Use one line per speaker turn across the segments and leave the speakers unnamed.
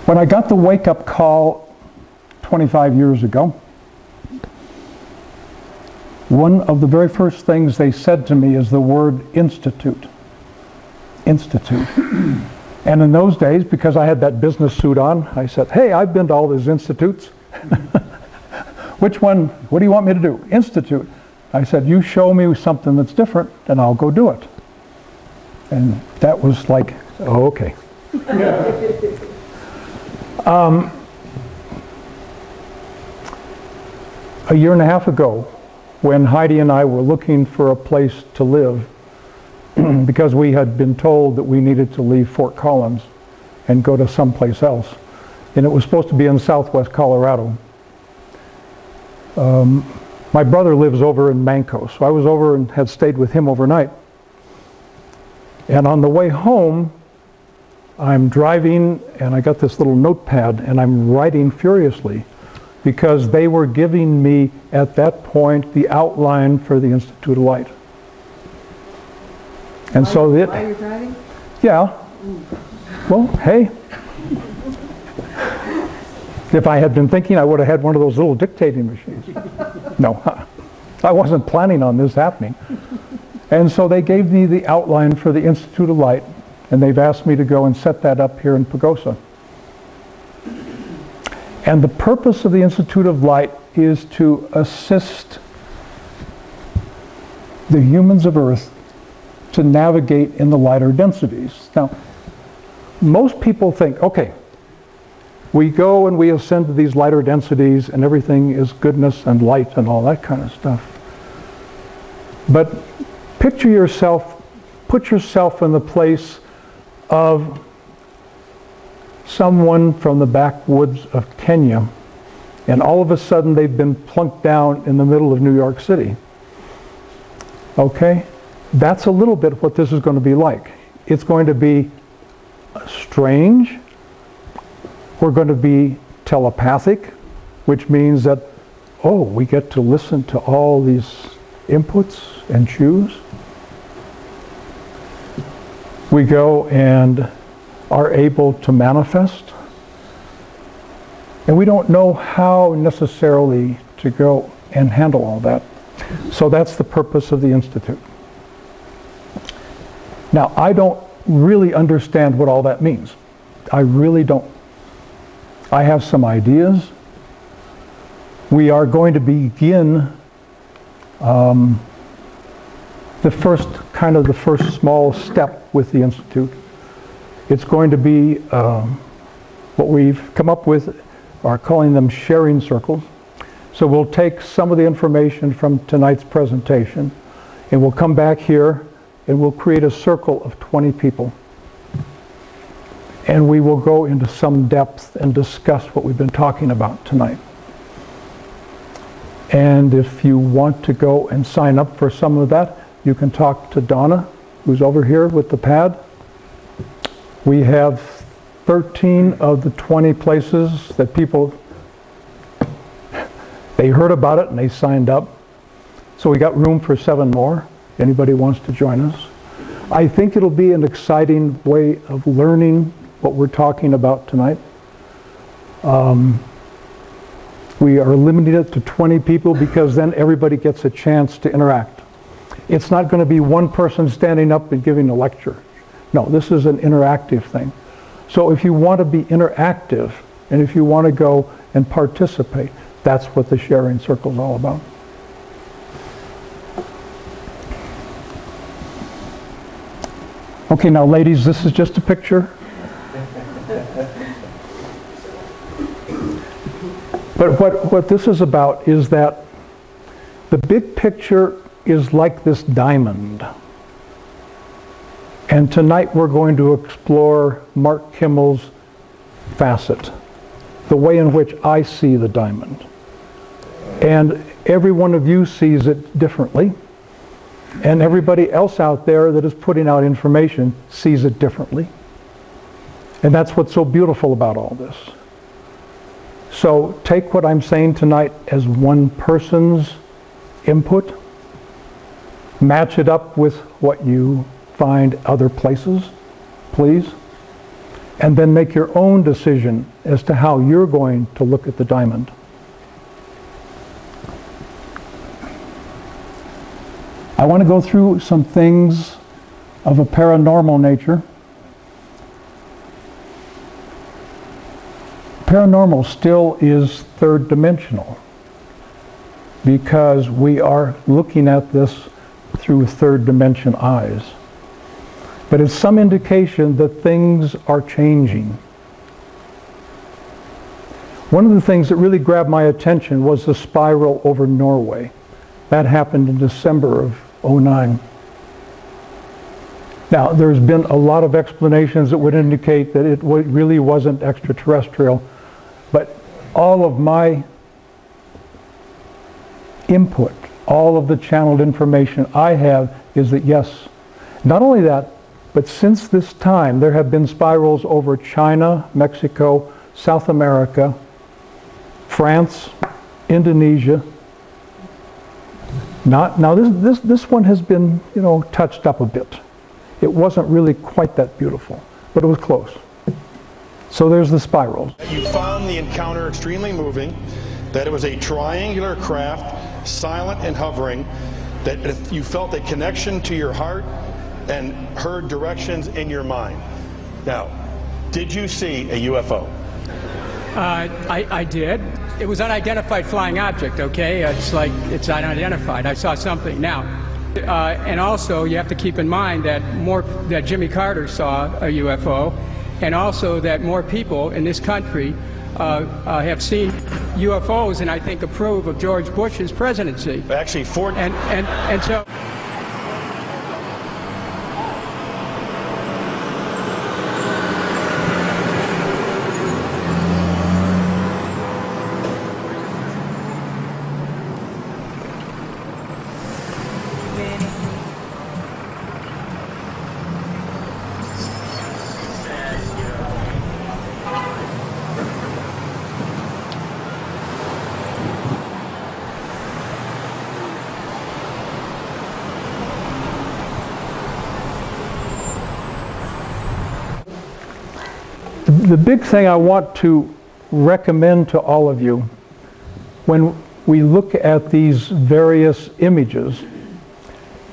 When I got the wake-up call 25 years ago, one of the very first things they said to me is the word institute. Institute. And in those days, because I had that business suit on, I said, hey, I've been to all these institutes. Which one, what do you want me to do? Institute. I said, you show me something that's different, and I'll go do it. And that was like, oh, okay. A year and a half ago, when Heidi and I were looking for a place to live, because we had been told that we needed to leave Fort Collins and go to someplace else, and it was supposed to be in southwest Colorado. My brother lives over in Manco, so I was over and had stayed with him overnight. And on the way home, I'm driving and I got this little notepad and I'm writing furiously because they were giving me at that point the outline for the Institute of Light. And so
while you're driving?
Yeah. Well, hey. If I had been thinking, I would have had one of those little dictating machines. No, I wasn't planning on this happening. And so they gave me the outline for the Institute of Light, and they've asked me to go and set that up here in Pagosa. And the purpose of the Institute of Light is to assist the humans of Earth to navigate in the lighter densities. Now, most people think, okay, we go and we ascend to these lighter densities and everything is goodness and light and all that kind of stuff. But picture yourself, put yourself in the place of someone from the backwoods of Kenya, and all of a sudden they've been plunked down in the middle of New York City. Okay? That's a little bit what this is going to be like. It's going to be strange. We're going to be telepathic, which means that, oh, we get to listen to all these inputs and choose. We go and are able to manifest. And we don't know how necessarily to go and handle all that. So that's the purpose of the Institute. Now, I don't really understand what all that means. I really don't. I have some ideas. We are going to begin the first small step with the Institute. It's going to be what we've come up with, are calling them sharing circles. So we'll take some of the information from tonight's presentation and we'll come back here and we'll create a circle of 20 people. And we will go into some depth and discuss what we've been talking about tonight. And if you want to go and sign up for some of that, you can talk to Donna, who's over here with the pad. We have 13 of the 20 places that people, they heard about it and they signed up. So we got room for 7 more. Anybody wants to join us? I think it'll be an exciting way of learning what we're talking about tonight. We are limiting it to 20 people because then everybody gets a chance to interact. It's not going to be one person standing up and giving a lecture. No, this is an interactive thing. So if you want to be interactive and if you want to go and participate, that's what the sharing circle is all about. Okay, now ladies, this is just a picture. But what this is about is that the big picture is like this diamond. And tonight we're going to explore Mark Kimmel's facet, the way in which I see the diamond. And every one of you sees it differently. And everybody else out there that is putting out information sees it differently. And that's what's so beautiful about all this. So take what I'm saying tonight as one person's input, match it up with what you find other places, please. and then make your own decision as to how you're going to look at the diamond. I want to go through some things of a paranormal nature. Paranormal still is third dimensional because we are looking at this through third dimension eyes. But it's some indication that things are changing. One of the things that really grabbed my attention was the spiral over Norway. That happened in December of '09. Now, there's been a lot of explanations that would indicate that it really wasn't extraterrestrial, but all of my input, all of the channeled information I have is that yes, not only that, but since this time there have been spirals over China, Mexico, South America, France, Indonesia. Now this one has been, touched up a bit. It wasn't really quite that beautiful, but it was close. So there's the spirals.
You found the encounter extremely moving, that it was a triangular craft, silent and hovering, that you felt a connection to your heart and heard directions in your mind. Now, did you see a UFO?
I did. It was unidentified flying object, okay? It's unidentified. I saw something. Now, and also you have to keep in mind that Jimmy Carter saw a UFO, and also that more people in this country have seen UFOs and I think approve of George Bush's presidency.
Actually,
and so.
The big thing I want to recommend to all of you when we look at these various images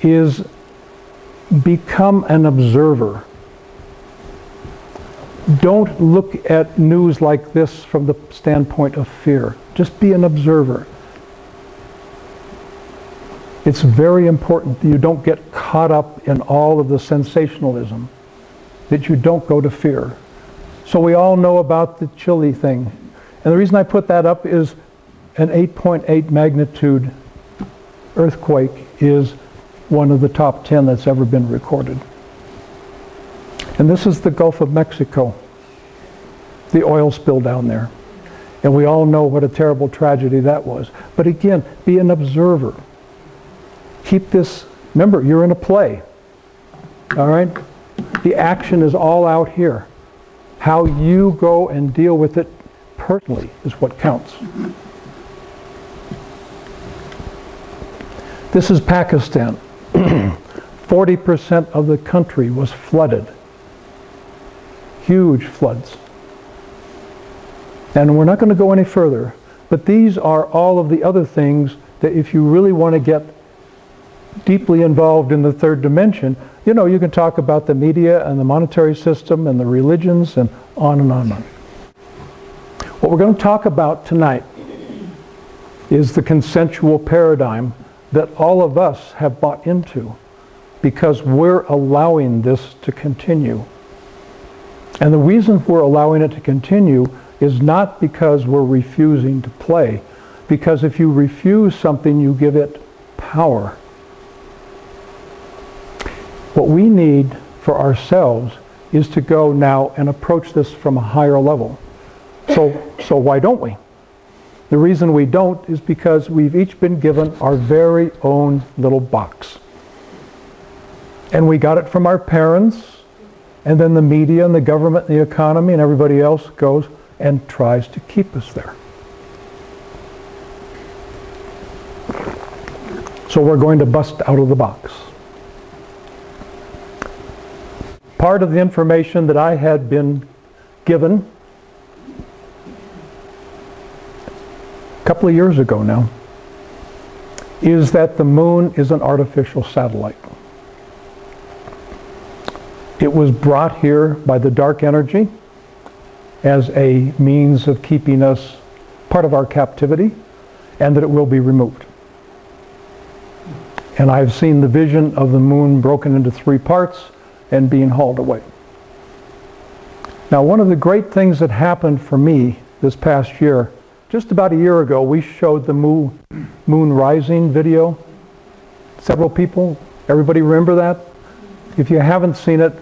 is become an observer. Don't look at news like this from the standpoint of fear. Just be an observer. It's very important that you don't get caught up in all of the sensationalism, that you don't go to fear. So we all know about the Chile thing. And the reason I put that up is an 8.8 magnitude earthquake is one of the top 10 that's ever been recorded. And this is the Gulf of Mexico, the oil spill down there. And we all know what a terrible tragedy that was. But again, be an observer. Keep this, remember, you're in a play. All right? The action is all out here. How you go and deal with it personally is what counts. This is Pakistan. 40% of the country was flooded. Huge floods. And we're not going to go any further, but these are all of the other things that if you really want to get deeply involved in the third dimension, you can talk about the media and the monetary system and the religions and on and on and on. What we're going to talk about tonight is the consensual paradigm that all of us have bought into because we're allowing this to continue. And the reason we're allowing it to continue is not because we're refusing to play, because if you refuse something, you give it power. What we need for ourselves is to go now and approach this from a higher level. So why don't we? The reason we don't is because we've each been given our very own little box. And we got it from our parents, and then the media and the government and the economy and everybody else goes and tries to keep us there. So we're going to bust out of the box. Part of the information that I had been given a couple of years ago now is that the moon is an artificial satellite. It was brought here by the dark energy as a means of keeping us part of our captivity, and that it will be removed. And I've seen the vision of the moon broken into 3 parts and being hauled away. Now, one of the great things that happened for me this past year, just about a year ago, we showed the moon rising video. Several people, everybody remember that? If you haven't seen it,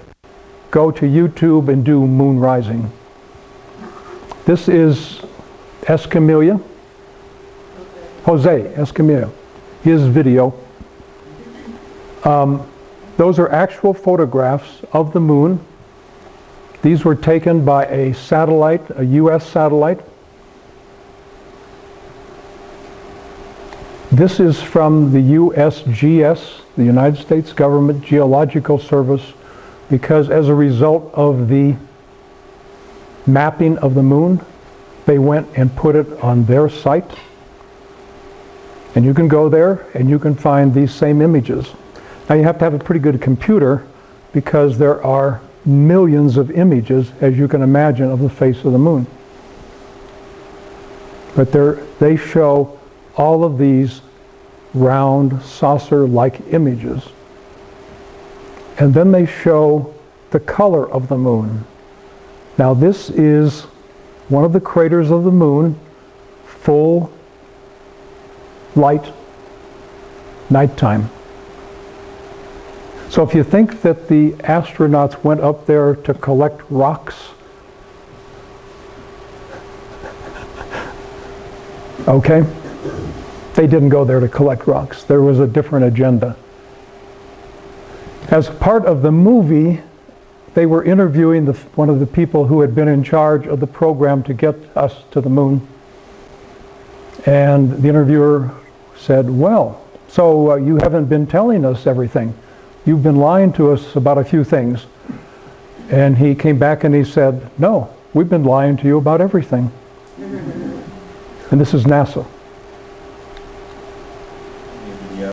go to YouTube and do moon rising. This is Escamilla, Jose Escamilla, his video. Those are actual photographs of the moon. These were taken by a satellite, a U.S. satellite. This is from the USGS, the United States Government Geological Service, because as a result of the mapping of the moon, they went and put it on their site. And you can go there and you can find these same images. Now you have to have a pretty good computer because there are millions of images, as you can imagine, of the face of the moon. But they show all of these round, saucer-like images. And then they show the color of the moon. Now this is one of the craters of the moon, full light, nighttime. So if you think that the astronauts went up there to collect rocks, okay, they didn't go there to collect rocks. There was a different agenda. As part of the movie, they were interviewing one of the people who had been in charge of the program to get us to the moon. And the interviewer said, well, so you haven't been telling us everything. You've been lying to us about a few things. And he came back and he said, no, we've been lying to you about everything. And this is NASA.